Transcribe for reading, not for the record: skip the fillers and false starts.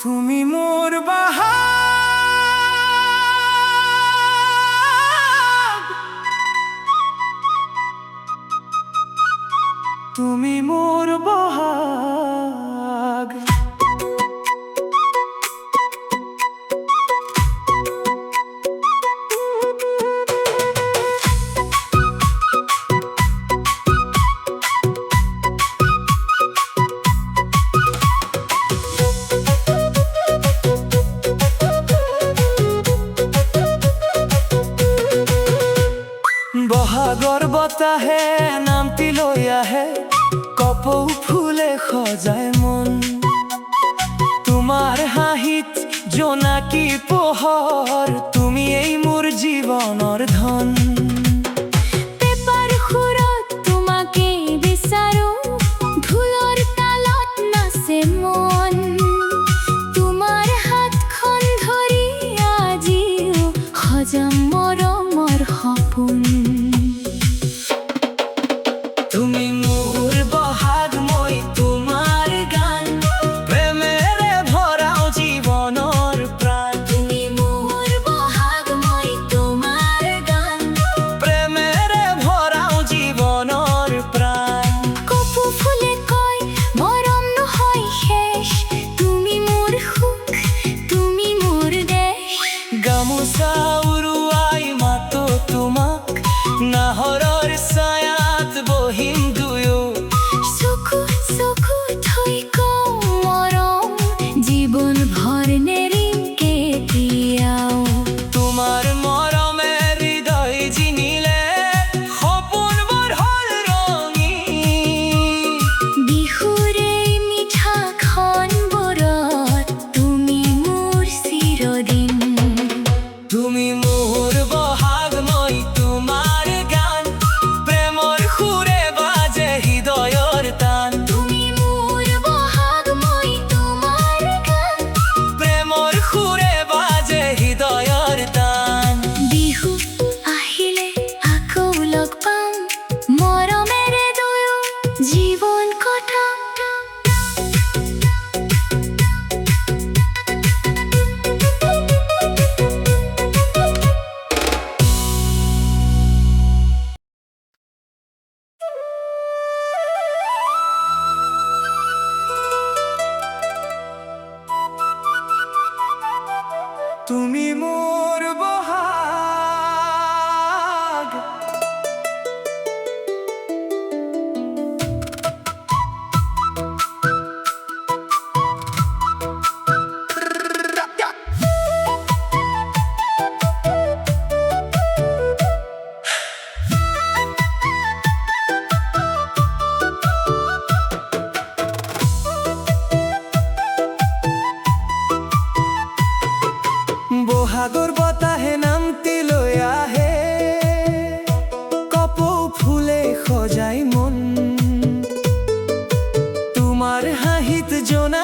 তুমি মোর বাহাগ, তুমি মোর বহাগ। বহাগৰ বতাহে নামটি লৈ আহে, কপৌ ফুলে সজায় মন। তোমাৰ হাঁহিত জোনাকী পোহৰ, তুমি এই মোৰ জীৱনৰ ধন। পেপাৰ সুৰত তোমাকে বিচাৰো, ঢোলৰ তালত নাচে মন। তোমাৰ হাতখন ধৰি আজিও সজাম মৰমৰ সপোন। তুমি মোৰ বহাগ, মই তোমাৰ গান, প্ৰেমেৰে ভৰাও জীৱনৰ প্ৰাণ। তুমি মোৰ বহাগ, মই তোমাৰ গান, প্ৰেমেৰে ভৰাও জীৱনৰ প্ৰাণ। কপৌ ফুলে কয় মৰম নহয় শেষ, তুমি মোৰ সুখ, তুমি মোৰ দেশ। গামোচা উৰুৱাই মাতো তোমাক, নাহৰৰ ছায়াত বহিম দুয়ো। চকু চকু থৈ কওঁ মৰম, জীৱন ভৰ নেৰিম কেতিয়াও। তোমাৰ মৰমে হৃদয় জিনিলে, সপোনবোৰ হ'ল ৰঙীন। বিহুৰ এই মিঠা ক্ষণবোৰত তুমি মোৰ চিৰদিন। তুমি মোৰ বহাগ, মই তোমাৰ গান, প্ৰেমৰ সুৰে বাজে হৃদয়ৰ তান। তুমি মোৰ বহাগ, মই তোমাৰ গান, প্ৰেমৰ সুৰে বাজে হৃদয়ৰ তান। বিহু আহিলে আকৌ লগ পাম, মৰমেৰে দুয়ো জীৱন কটাম। তুমি মোর বহাগ, বহাগৰ বতাহে নামটি লৈ আহে, কপৌ ফুলে সজাই মন। তোমাৰ হাঁহিত জোনা